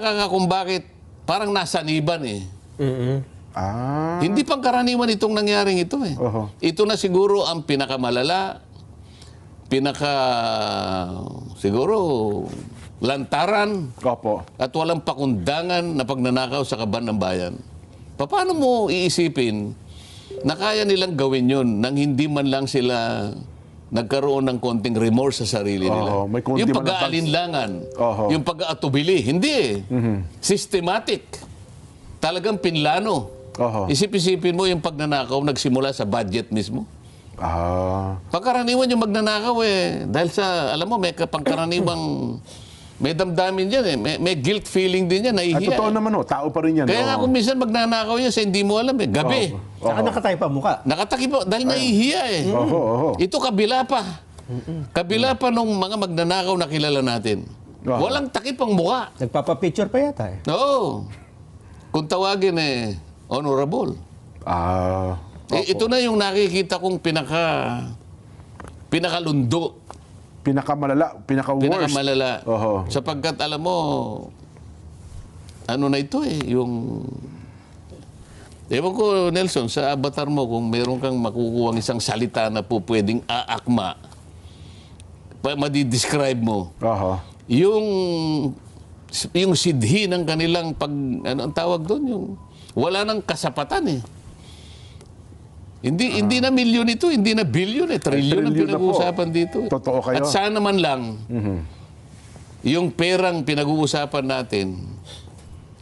nagtataka ka kung bakit parang nasaniban eh. Hindi pangkaraniwan itong nangyaring ito eh. Ito na siguro ang pinakamalala, siguro lantaran at walang pakundangan na pagnanakaw sa kaban ng bayan. Paano mo iisipin na kaya nilang gawin yun nang hindi man lang sila nagkaroon ng konting remorse sa sarili nila? Yung pag-aalinlangan, yung pag-aatubili, hindi eh. Systematic. Talagang pinlano. Isip-isipin mo yung pagnanakaw nagsimula sa budget mismo. Pangkaraniwan yung magnanakaw eh. Dahil sa, alam mo, may pangkaraniwang may damdamin dyan eh. May guilt feeling din yan, nahihiya. Totoo naman tao pa rin yan. Kaya nga kung minsan magnanakaw yan sa hindi mo alam eh. Gabi. Saka nakatay pa mukha. Nakataki pa, dahil nahihiya eh. Ito kabila pa. Kabila pa nung mga magnanakaw na kilala natin. Walang takip ang mukha. Nagpapapicture pa yata eh. Oo. Kung tawagin eh, honorable. Ito na yung nakikita kong pinakalundo. Pinakamalala, pinaka-worst. Pinakamalala. Sapagkat alam mo, ano na ito eh, yung... Ewan ko, Nelson, sa avatar mo, kung meron kang makukuhang isang salita na po pwedeng aakma, madidescribe mo, yung sidhi ng kanilang ano ang tawag doon, yung wala nang kasapatan eh. Hindi na milyon ito, hindi na bilyon eh. Trilyon ang pinag-uusapan dito. Totoo kayo. At sana man lang, yung perang pinag-uusapan natin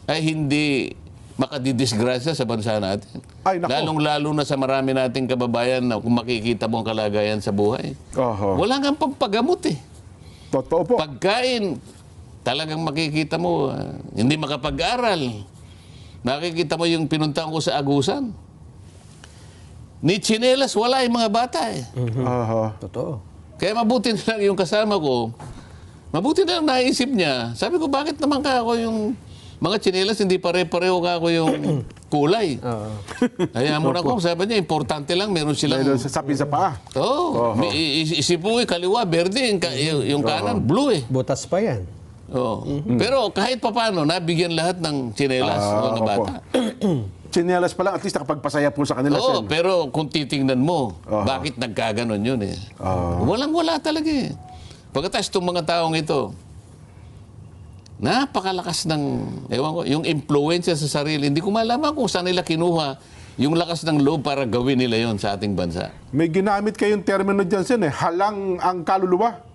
ay hindi makadidisgrasya sa bansa natin. Lalong-lalo na sa marami nating kababayan na kung makikita mo ang kalagayan sa buhay. Wala nga pampagamot eh. Totoo po. Pagkain, talagang makikita mo, hindi makapag-aral. Nakikita mo yung pinuntahan ko sa Agusan. Ni tsinelas, wala yung mga bata eh. Totoo. Kaya mabuti na lang yung kasama ko. Mabuti na lang naisip niya. Sabi ko, bakit naman ka ako yung mga tsinelas, hindi pare-pareho ka ako yung kulay. Kaya mo na ko, sabi niya, importante lang, meron silang... Meron sa sapi sa paa. Isip mo kaliwa, berde, yung kanan, blue eh. Butas pa yan. Pero kahit papano, nabigyan lahat ng tsinelas, mga bata. Tsinelas pa lang, at least nakapagpasaya po sa kanila. Pero kung titingnan mo, bakit nagkaganon yun eh? Walang-wala talaga eh. Pagkatapos itong mga taong ito, napakalakas ng, ewan ko, yung impluensya sa sarili. Hindi ko malaman kung saan nila kinuha yung lakas ng loob para gawin nila yon sa ating bansa. May ginamit kayong termino dyan, Sen, halang ang kaluluwa.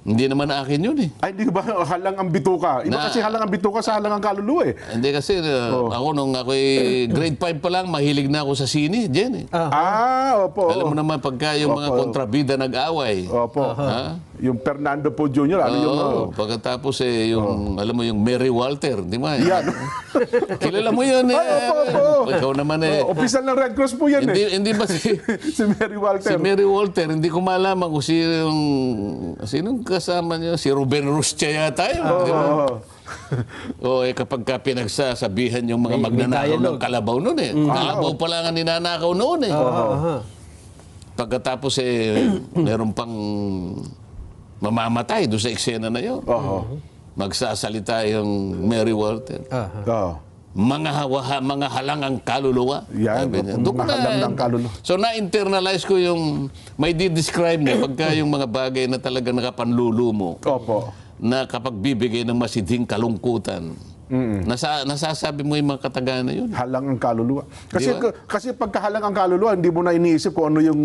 Hindi naman akin yun eh. Ay, hindi ba halang ang bituka? Iba kasi halang ang bituka sa halang ang kaluluwa eh. Hindi kasi, ako nung ako'y grade 5 pa lang, mahilig na ako sa sine, Jen eh. Opo. Alam mo naman, pagka yung mga kontrabida nag-away. Opo. Yung Fernando po Jr., ano yung... Pagkatapos yung, alam mo yung Mary Walter, di ba? Yan. Kilala mo yun eh. Opo. Ikaw naman eh. Opisyal ng Red Cross po yan eh. Hindi ba si Mary Walter? Si Mary Walter, hindi ko malaman kung sinong kasama niya. Si Ruben Rustia yata yun. Di ba? Kapag ka pinagsasabihan yung mga magnanakaw ng kalabaw noon eh. Kalabaw pa lang ang ninanakaw noon eh. Pagkatapos meron pang mamamatay doon sa eksena na yun. Magsasalita yung Mary Walter. Mga halang ang kaluluwa. Yan, mga halang ng kaluluwa. So na-internalize ko yung may di-describe niya pagka yung mga bagay na talaga nakapanlulo mo. Na kapag bibigay ng masidhing kalungkutan, nasasabi mo yung mga kataga na yun. Halang ang kaluluwa. Kasi pagka halang ang kaluluwa, hindi mo na iniisip kung ano yung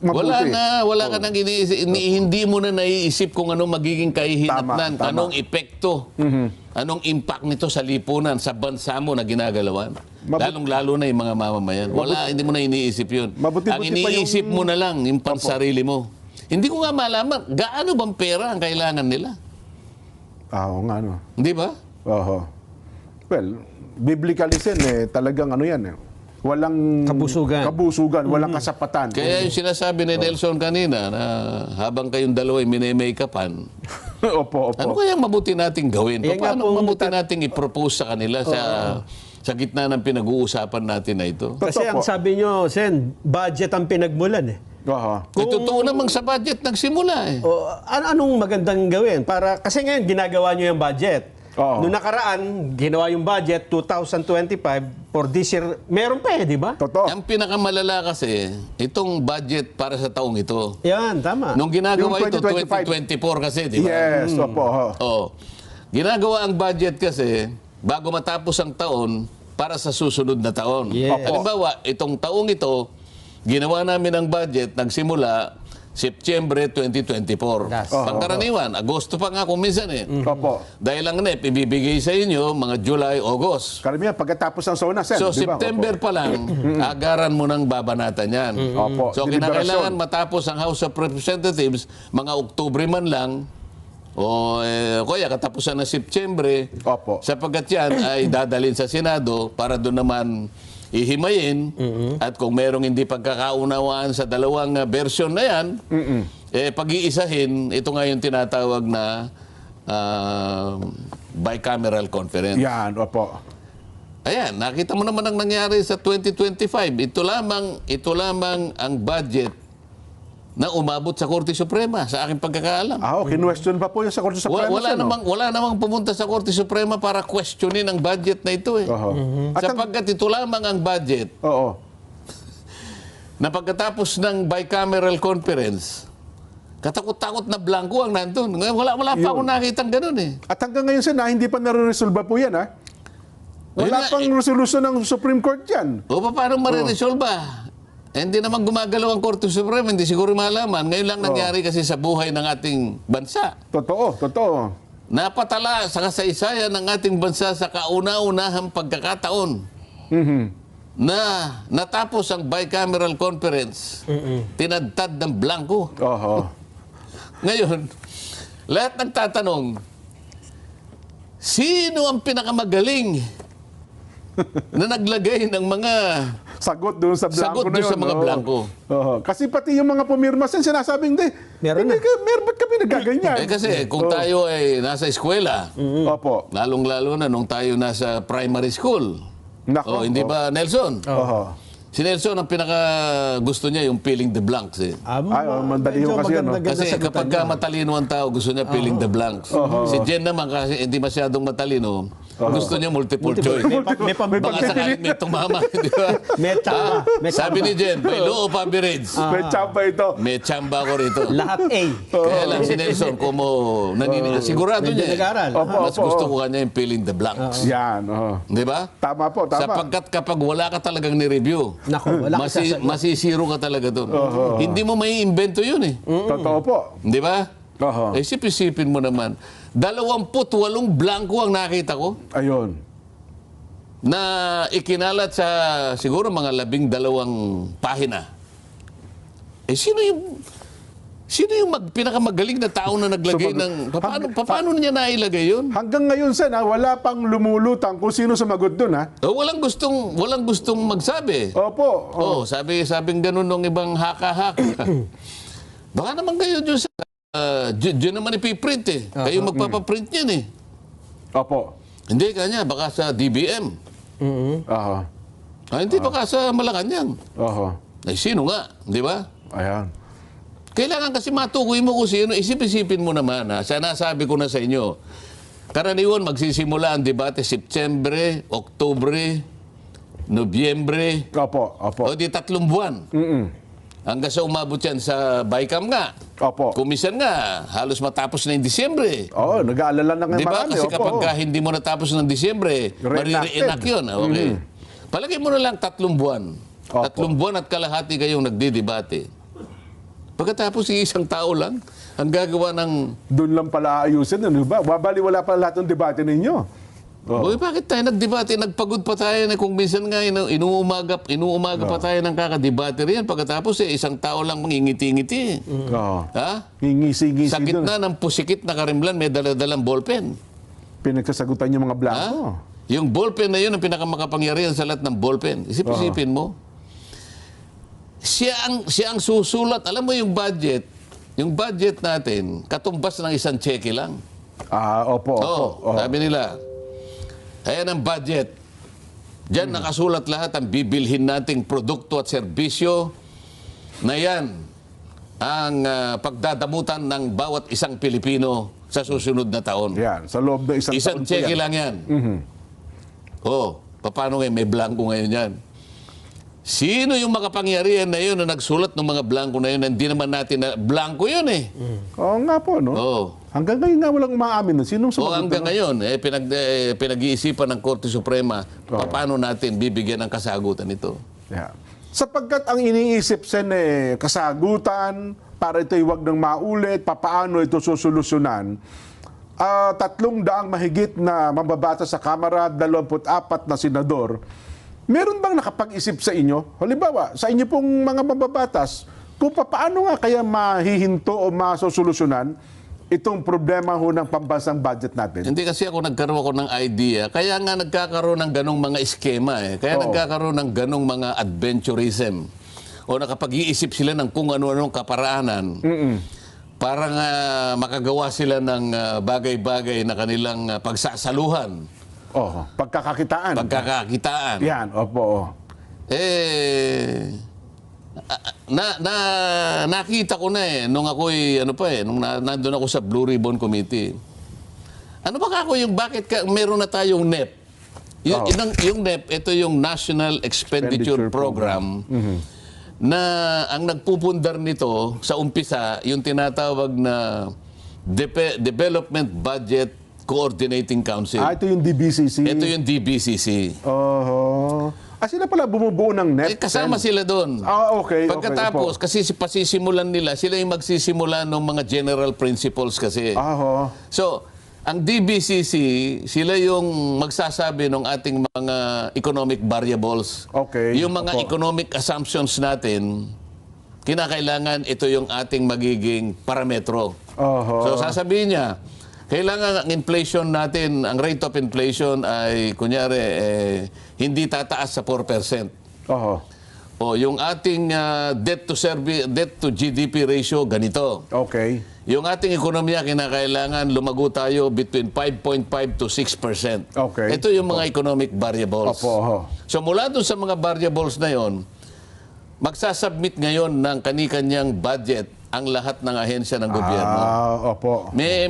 mabuti. Wala ka nang iniisip. Hindi mo na naiisip kung anong magiging kahihinatnan, anong epekto, anong impact nito sa lipunan, sa bansa mo na ginagalawan. Lalong-lalo na yung mga mamamayan. Hindi mo na iniisip yun. Ang iniisip mo na lang, yung pansarili mo. Hindi ko nga malaman, gaano bang pera ang kailangan nila? Oo nga, no. Hindi ba? Well, biblically talagang ano yan walang kabusugan, walang kasapatan. Kaya yung sinasabi ni Nelson kanina na habang kayong dalawa ay mini-make-upan, ano kayang mabuti nating gawin? Paano mabuti nating i-propose sa kanila sa gitna ng pinag-uusapan natin na ito? Kasi ang sabi nyo, Sen, budget ang pinagmulan eh. Totoo namang sa budget nagsimula eh. Anong magandang gawin? Kasi ngayon, ginagawa nyo yung budget. Oo. Noong nakaraan, ginawa yung budget, 2025, for this year, meron pa di ba? Totoo. Ang pinakamalala kasi, itong budget para sa taong ito. Yan, tama. Nung ginagawa Yung ito, 2025. 2024 kasi, di ba? Yes, opo. Oo. Ginagawa ang budget kasi, bago matapos ang taon, para sa susunod na taon. Yes. Halimbawa, itong taong ito, ginawa namin ang budget, nagsimula September 2024. Yes. Pangkaraniwan, Agosto pa nga kung minsan eh. Opo. Dahil ang NEP, ibibigay sa inyo mga July, August. Karamihan, pagkatapos ng SONA, Sen. So, di ba? September pa lang, agaran mo ng babanatan yan. Opo. So, Deliberasyon. kinakailangan matapos ang House of Representatives, mga Oktubre man lang, o kaya katapusan ng September, Opo. sapagkat yan ay dadalhin sa Senado para doon naman ihimayin. At kung merong hindi pagkakaunawaan sa dalawang version na yan, pag-iisahin, ito nga yung tinatawag na bicameral conference. Yan, opo. Ayan, nakita mo naman ang nangyari sa 2025. Ito lamang ang budget na umabot sa Korte Suprema sa aking pagkakaalam. Kinwestiyon pa po yan sa Korte Suprema. Wala namang pumunta sa Korte Suprema para questionin ang budget na ito eh. At ang, Sapagkat ito lamang ang budget oo. na pagkatapos ng bicameral conference, katakot-takot na blanco ang nandun. Ngayon, wala pa akong nakitang ganun eh. At hanggang ngayon, Sen, hindi pa nare-resolve po yan, ha? Wala pang resolution ng Supreme Court yan. O paano mariresolve ba? Hindi naman gumagalaw ang Korte Suprema, hindi siguro malaman. Ngayon lang nangyari kasi sa buhay ng ating bansa. Totoo, totoo. Napatala sa kasaysayan ng ating bansa sa kauna-unahang pagkakataon na natapos ang bicameral conference, tinadtad ng blanco. Oho. Ngayon, lahat nagtatanong, sino ang pinakamagaling na naglagay ng mga Sagot doon sa blanco sagot na doon yun. sa mga oo. blanco? Oho. Kasi pati yung mga pumirma, Sen, sinasabing, Meron na. ba't kami nagaganyan? Kasi kung tayo ay nasa eskwela, Opo. lalong-lalo na nung tayo nasa primary school. Nako. Hindi ba, Nelson? Oho. Si Nelson, ang pinaka gusto niya yung filling the blanks eh. Mandali yung kasi yan, no? Kasi kapag ka matalino ang tao, gusto niya filling the blanks. Si Jen naman, kasi hindi masyadong matalino, gusto niya multiple choice. May Baka sakaling may tumama, di ba? May tsamba. May Sabi ni Jen, by law of average, May tsamba ito. may tsamba ko rito. Lahat A. Kaya lang si Nelson, kung sigurado May niya, nag-aaral. mas gusto ko kanya yung filling the blanks. Yan, oho. Di ba? Tama po, tama. Sapagkat kapag wala ka talagang ni-review, Naku, wala ka sasagot. masisiro ka talaga doon. Hindi mo may invento yun eh. Totoo po. Di ba? Oho. Isip-isipin mo naman. 28 blanco ang nakita ko Ayun. na ikinalat sa siguro mga 12 pahina. Sino yung pinakamagaling na tao na naglagay ng... Paano niya nailagay yun? Hanggang ngayon, Sen, wala pang lumulutang kung sino sumagot doon, ha? Walang gustong magsabi. Opo. Sabing ganun ng ibang haka-haka. Baka naman kayo dyan sa... dyan naman ipiprint eh. Kayo magpapaprint yan eh. Opo. Hindi kanya, baka sa DBM. Oho. Hindi baka sa Malacanang. Oho. Ay, sino nga? Di ba? Ayan. Kailangan kasi matukoy mo kung sino. Isip-isipin mo naman. Ha? Nasabi ko na sa inyo. Karaniwan, magsisimula ang debate September, Oktubre, Nobyembre. Opo. Opo. O di 3 buwan. Hanggang sa umabot yan sa BICAM nga. Opo. Kumisan nga, halos matapos na yung Disyembre. Oo, nag-aalala na ngayon Di ba? marami. Kasi Opo. kapag hindi mo natapos ng Disyembre, marire-enact yun. Okay. Palagay mo na lang 3 buwan. Opo. 3 buwan at kalahati kayong nagdidebate. Pagkatapos isang tao lang, ang gagawa ng... Doon lang pala ayusin, ano ba? Wala pa lahat ng debate ninyo. Uy, bakit tayo nagdebate? Nagpagod pa tayo na kung minsan nga inuumaga pa tayo ng kakadebate riyan. Pagkatapos isang tao lang mangingiti-ngiti. Oo. Ha? Ngisi-ngisi Sa doon. gitna ng pusikit na karimlan, may dala-dalang ballpen. Pinagsasagutan yung mga blanco. Ha? Yung ballpen na yun ang pinakamakapangyarihan sa lahat ng ballpen. Isip-isipin mo. Siya ang susulat. Alam mo yung budget natin, katumbas ng isang cheque lang. Opo. Oo, sabi nila, ayan ang budget. Diyan nakasulat lahat ang bibilhin nating produkto at serbisyo na yan ang pagdadamutan ng bawat isang Pilipino sa susunod na taon. Yan, sa loob ng isang Isang taon po cheque yan. lang yan. Oh, paano ngayon? May blanco ngayon yan. Sino yung makapangyarihan na yun na nagsulat ng mga blanco na yun? Hindi naman natin na... Blanco yun eh. Oo nga po, no? Oo. Hanggang ngayon nga walang umaamin nun. Sinong O sumagot? hanggang ngayon, pinag-iisipan ng Korte Suprema, paano natin bibigyan ng kasagutan ito? Yeah. Sapagkat ang iniisip sen kasagutan, para ito'y wag nang maulit, papaano ito susolusyonan, 300 mahigit na mambabatas sa Kamara, 24 na senador, meron bang nakapag-isip sa inyo? Halimbawa, sa inyo pong mga mambabatas, kung paano nga kaya mahihinto o masosolusyonan itong problema ho ng pambansang budget natin? Hindi kasi nagkaroon ako ng idea. Kaya nga nagkakaroon ng ganong mga eskema eh. Kaya nagkakaroon ng ganong mga adventurism. O nakapag-iisip sila ng kung ano-anong kaparaanan. Para nga makagawa sila ng bagay-bagay na kanilang pagsasaluhan. Pagkakakitaan. Pagkakakitaan. Yan, opo. Nakita ko na nung ako'y nung nandun ako sa Blue Ribbon Committee. Ano ba ako bakit meron na tayong NEP? Yung NEP, ito yung National Expenditure Program. Na ang nagpupundar nito sa umpisa, yung tinatawag na Development Budget Coordinating Council. Ito yung DBCC. Ito yung DBCC. Sila pala bumubuo ng NEP? Kasama sila doon. Okay. Pagkatapos, kasi pasisimulan nila, sila yung magsisimula ng mga general principles kasi. So, ang DBCC, sila yung magsasabi ng ating mga economic variables. Yung mga economic assumptions natin, kinakailangan ito yung ating magiging parametro. So, sasabihin niya, kailangan ang inflation natin, ang rate of inflation ay, kunyari, hindi tataas sa 4%. O yung ating debt to GDP ratio, ganito. Yung ating ekonomiya, kinakailangan lumago tayo between 5.5 to 6%. Ito yung mga economic variables. So mula doon sa mga variables na yon, magsasubmit ngayon ng kani-kanyang budget ang lahat ng ahensya ng gobyerno.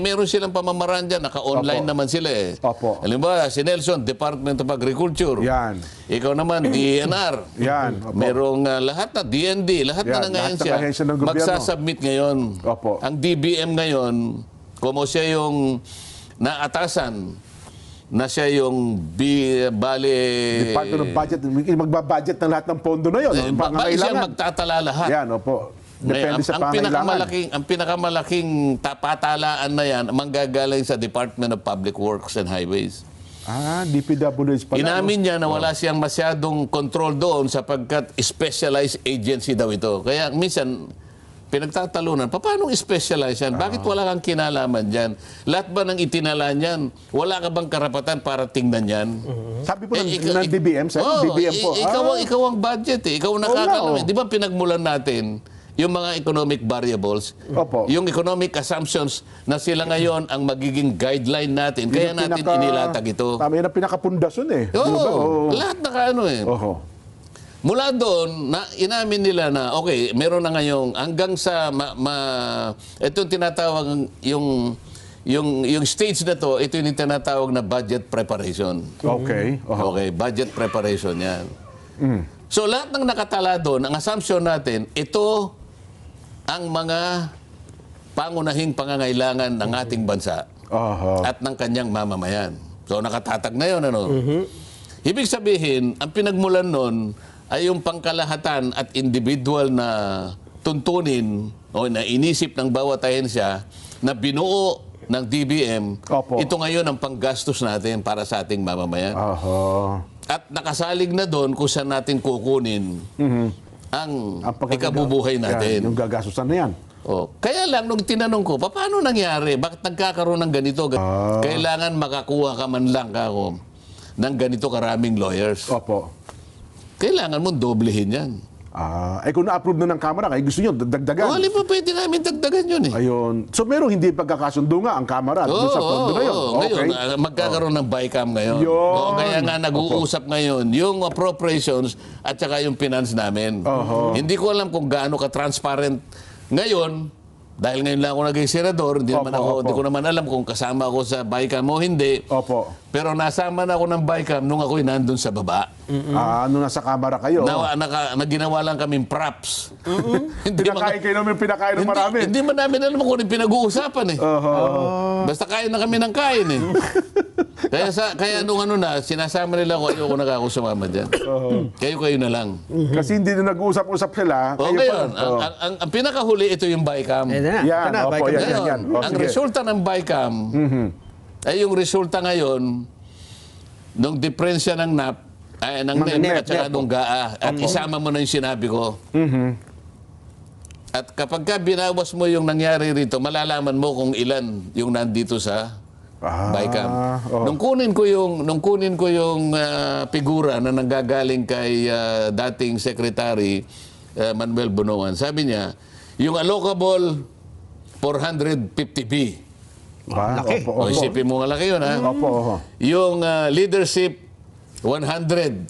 Meron silang pamamaraan dyan, naka-online naman sila eh. Halimbawa, si Nelson, Department of Agriculture. Yan. Ikaw naman, DENR. Yan. Merong lahat na, DND, lahat na ng ahensya, magsasubmit ngayon. Ang DBM ngayon, como siya yung naatasan, na siya yung Department of Budget, magbabudget ng lahat ng pondo na yun. Siya magtatala lahat. Yan, depende sa pangailangan. Ang pinakamalaking patalaan na yan, manggagaling sa Department of Public Works and Highways. DPWH pala. Inamin niya na wala siyang masyadong control doon sapagkat specialized agency daw ito. Kaya minsan, pinagtatalunan, paano specialized yan? Bakit wala kang kinalaman dyan? Lahat ba ng itinala niyan? Wala ka bang karapatan para tingnan yan? Sabi po ng DBM, DBM po. Ikaw ang budget eh. Ikaw nakakalaman. Di ba pinagmulan natin yung mga economic variables, yung economic assumptions na sila ngayon ang magiging guideline natin. Kaya natin inilatag ito. Tama, yun ang pinakapundasyon eh. Lahat nakaano eh. Mula doon, inamin nila na, okay, meron na ngayong hanggang sa, itong tinatawag, yung stage na to, ito yung tinatawag na budget preparation. Okay, budget preparation yan. So lahat ng nakatala doon, ang assumption natin, ito ang mga pangunahing pangangailangan ng ating bansa at ng kanyang mamamayan. So nakatatag na yun, Ibig sabihin, ang pinagmulan nun ay yung pangkalahatan at individual na tuntunin o na inisip ng bawat ahensya na binuo ng DBM, ito ngayon ang panggastos natin para sa ating mamamayan. At nakasalig na doon kung saan natin kukunin ang ikabubuhay natin. Yung gagastusan na yan. Kaya lang, nung tinanong ko, paano nangyari? Bakit nagkakaroon ng ganito? Kailangan makakuha ka man lang ako ng ganito karaming lawyers. Kailangan mo doblehin yan. Kung na-approve na ng Kamara, kaya gusto nyo, dagdagan. Wala pa pwede namin dagdagan yun eh. Ayun. So merong hindi pagkakasundo nga ang Kamara doon sa pondo na yun. Ngayon, magkakaroon ng BICAM ngayon. Kaya nga nag-uusap ngayon yung appropriations at saka yung finance namin. Hindi ko alam kung gaano ka-transparent ngayon dahil ngayon lang ako naging senador, hindi ko naman alam kung kasama ako sa BICAM o hindi. Opo. Pero nasama na ako ng BICAM nung ako'y nandun sa baba. Nung nasa kamera kayo. Na ginawa lang kaming props. Pinakain kayo namin, pinakain ng marami. Hindi man namin alam kung ano yung pinag-uusapan eh. Basta kain na kami ng kain eh. Kaya nung sinasama nila ko, ayoko na ako sumama dyan. Kayo na lang. Kasi hindi na nag-uusap-usap sila. O ngayon, ang pinakahuli, ito yung BICAM. Yan, opo, yan. Ang resulta ng BICAM, ay yung resulta ngayon, nung diferensya ng NAP, ng NEP at saka nung GAA, at isama mo na yung sinabi ko. At kapag ka binawas mo yung nangyari rito, malalaman mo kung ilan yung nandito sa BICAM. Nung kunin ko yung figura na nanggagaling kay dating Secretary Manuel Bonoan, sabi niya, yung allocable 450B. Laki. O isipin mo nga laki yun, ha? Yung leadership 100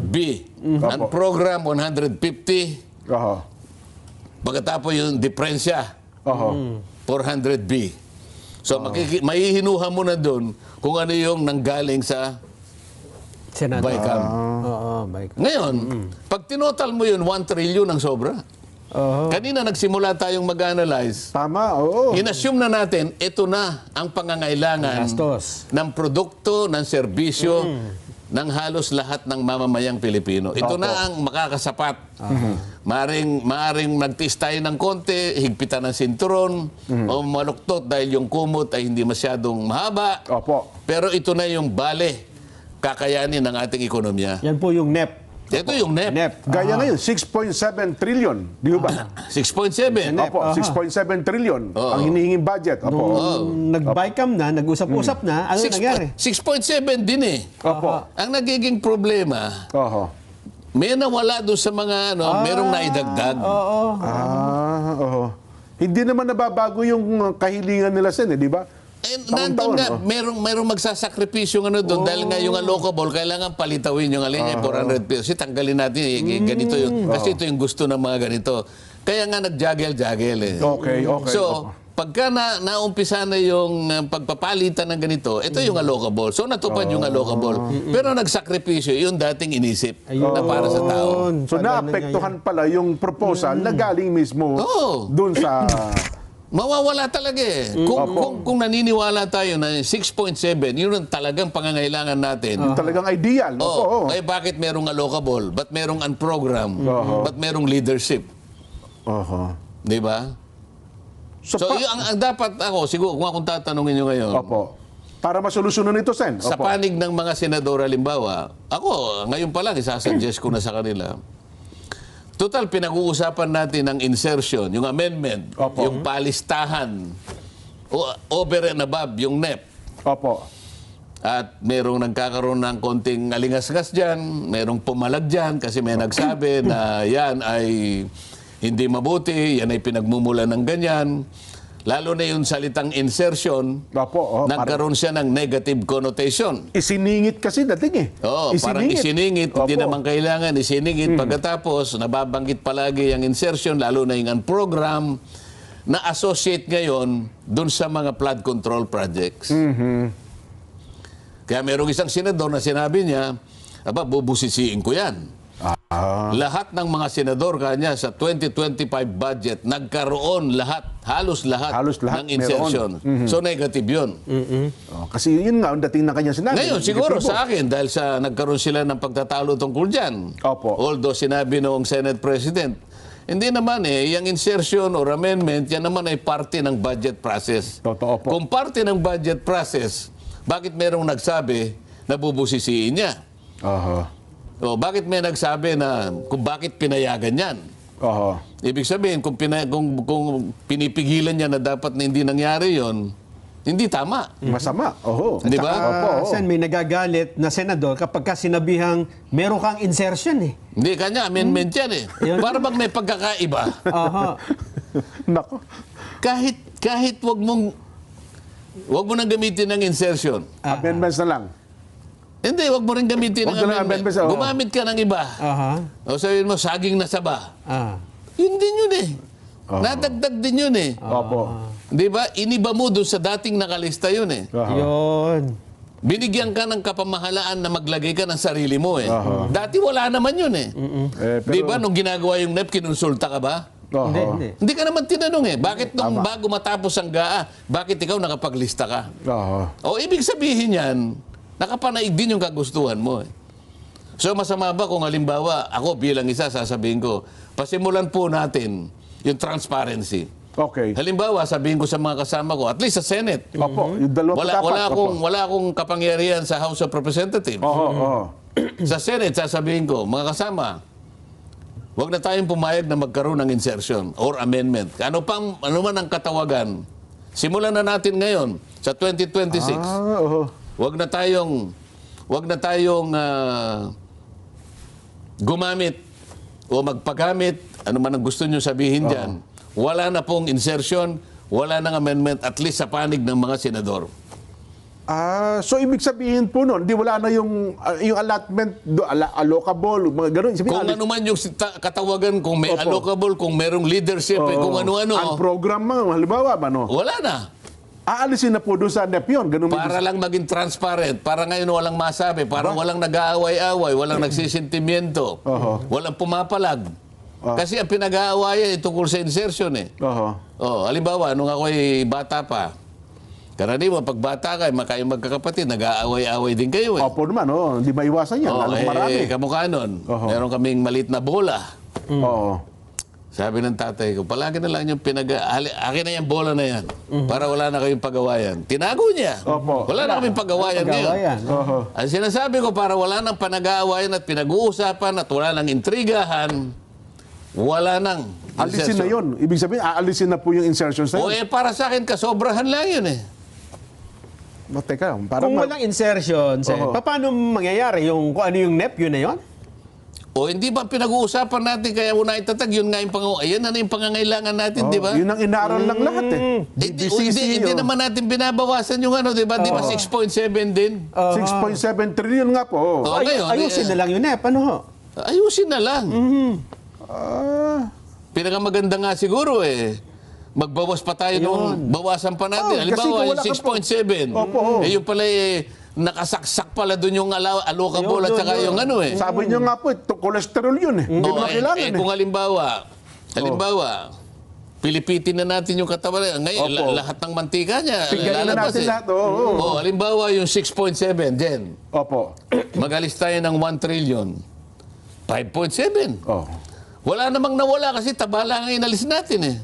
B. Ang program 150. Pagkatapos yung diferensya 400B. So maihinuha mo na doon kung ano yung nanggaling sa Senado. BICAM. BICAM. Ngayon, pag tinotal mo yun, 1 trillion ang sobra. Kanina nagsimula tayong mag-analyze. Tama, oo. Inassume na natin, ito na ang pangangailangan Gastos. ng produkto, ng serbisyo, ng halos lahat ng mamamayang Pilipino. Ito na ang makakasapat. Maaring nagtiis tayo ng konti, higpitan ng sinturon, o maluktot dahil yung kumot ay hindi masyadong mahaba. Pero ito na yung kakayanin ng ating ekonomiya. Yan po yung NEP. Ito yung NEP. Gaya ngayon, 6.7 trillion. Di ba? 6.7. Opo, 6.7 trillion ang hinihinging budget. Nung nag-BICAM na, nag-usap-usap na, ano nangyari? 6.7 din eh. Ang nagiging problema, may nawala doon sa mga merong naidagdag. Hindi naman nababago yung kahilingan nila Sen, di ba? Nandun nga, merong magsasakripisyo doon dahil nga yung allocable, kailangan palitawin yung alin niya, 400 pesos. Tanggalin natin, ganito yun. Kasi ito yung gusto ng mga ganito. Kaya nga nag-juggle eh. Okay. So, pagka naumpisa na yung pagpapalitan ng ganito, ito yung allocable. So, natupad yung allocable. Pero nagsakripisyo, yung dating inisip na para sa tao. So, naapektuhan pala yung proposal na galing mismo doon sa... Mawawala talaga eh. Kung naniniwala tayo na 6.7, yun ang talagang pangangailangan natin. Yung talagang ideal. Eh bakit merong allocable? Ba't merong unprogram? Ba't merong leadership? Di ba? So ang dapat ako, siguro kung akong tatanungin nyo ngayon, para masolusyonan ito, Sen. sa panig ng mga senador, halimbawa, ako, ngayon pa lang, isasuggest ko na sa kanila, total, pinag-uusapan natin ang insertion, yung amendment, yung palistahan, over and above, yung NEP. At merong nagkakaroon ng konting alingas-ngas dyan, merong pumalag dyan kasi may nagsabi na yan ay hindi mabuti, yan ay pinagmumula ng ganyan. Lalo na yung salitang insertion, nagkaroon siya ng negative connotation. Isiningit kasi dating eh. Parang isiningit. Hindi naman kailangan isiningit. Pagkatapos, nababanggit palagi yung insertion, lalo na yung program na associate ngayon dun sa mga flood control projects. Kaya merong isang senador na sinabi niya, bubusisiin ko yan. Lahat ng mga senador kanya sa 2025 budget, nagkaroon halos lahat ng insertion. So negative yun. Kasi yun nga, ang dating na kanya sinabi. Ngayon, siguro sa akin, dahil nagkaroon sila ng pagtatalo tungkol dyan. Although sinabi noong Senate President, hindi naman yung insertion or amendment, yan naman ay parte ng budget process. Kung parte ng budget process, bakit merong nagsabi na bubusisiin niya? Bakit may nagsabi na kung bakit pinayagan yan? Ibig sabihin, kung pinipigilan niya na dapat na hindi nangyari yon, hindi tama. Masama. Di ba? Sen, may nagagalit na senador kapag sinabihang meron kang insertion eh. Hindi, kanya amendment yan eh. Para bang may pagkakaiba. Nako. Kahit wag mo nang gamitin ng insertion. Amendments na lang. Hindi, wag mo rin gamitin ng amendment. Gumamit ka ng iba. O sabihin mo, saging na saba. Yun din yun eh. Nadagdag din yun eh. Opo. Di ba? Iniba mo doon sa dating nakalista yun eh. Yun. Binigyan ka ng kapamahalaan na maglagay ka ng sarili mo eh. Dati wala naman yun eh. Di ba? Nung ginagawa yung NEP, kinonsulta ka ba? Hindi, hindi. Hindi ka naman tinanong eh. Bakit nung bago matapos ang GAA, bakit ikaw nakapaglista ka? O ibig sabihin yan, nakapanaig din yung kagustuhan mo eh. So masama ba kung halimbawa, ako bilang isa sasabihin ko, pasimulan po natin yung transparency. Okay. Halimbawa, sabihin ko sa mga kasama ko, at least sa Senate, Opo, yung dalawa wala akong kapangyarihan sa House of Representatives. Sa Senate, sasabihin ko, mga kasama, huwag na tayong pumayag na magkaroon ng insertion or amendment. Ano man ang katawagan, simulan na natin ngayon sa 2026. Huwag na tayong gumamit o magpagamit, ano man ang gusto nyo sabihin dyan. Wala na pong insertion, wala nang amendment, at least sa panig ng mga senador. So ibig sabihin po nun, di wala na yung allotment, allocable, mga ganun. Kung ano man yung katawagan, kung may allocable, kung merong leadership, kung ano-ano. Ang program mo, halimbawa ba, no? Wala na. Aalisin na po doon sa NEP yun. Ganun Para lang maging transparent, para ngayon walang masabi, para walang nag-aaway-away, walang nagsisintimiento, walang pumapalag. Kasi ang pinag-aawayan tungkol sa insertion eh. Halimbawa, nung ako'y bata pa, karaniwan, pag bata ka, kayong magkakapatid, nag-aaway-aaway din kayo eh. Opo naman, hindi maiwasan yan. Lalo marami. Kamukha nun, meron kaming maliit na bola. Sabi ng tatay ko, palagi na lang yung akin na yung bola na yan. Para wala na kayong pag-awayan. Tinago niya. Wala na kaming pag-awayan ngayon. Ang sinasabi ko, para wala nang panag-aawayan at pinag-uusapan at wala nang intrigahan, wala nang Alisin na yun. Ibig sabihin, aalisin na po yung insertions na yun. para sa akin, kasobrahan lang yun eh. Teka, parang Kung walang insertion, paano mangyayari? Kung ano yung NEP, yun na yun? O hindi ba pinag-uusapan natin kaya muna itatag, yun nga yung ayan na yung pangangailangan natin, di ba? Yun ang inaaral lang lahat eh. Hindi naman natin binabawasan yung ano, di ba? Di ba 6.7 din? 6.7 trillion nga po. Ngayon, Ayusin na lang yun NEP. Ano ho? Ayusin na lang. Pinakamaganda nga siguro eh. Magbawas pa tayo nung bawasan pa natin. Halimbawa, yung 6.7. Yung pala nakasaksak pala doon yung allocable at saka yung ano eh. Sabi niyo nga po, cholesterol yun eh. Hindi na kailangan eh. Kung halimbawa, pilipitin na natin yung katawan. Ngayon, lahat ng mantika niya, Pigayin na lalabas natin eh. lahat. Halimbawa, yung 6.7, Jen. Opo. Magalis tayo ng 1 trillion. 5.7. Wala namang nawala kasi taba lang ang inalis natin eh.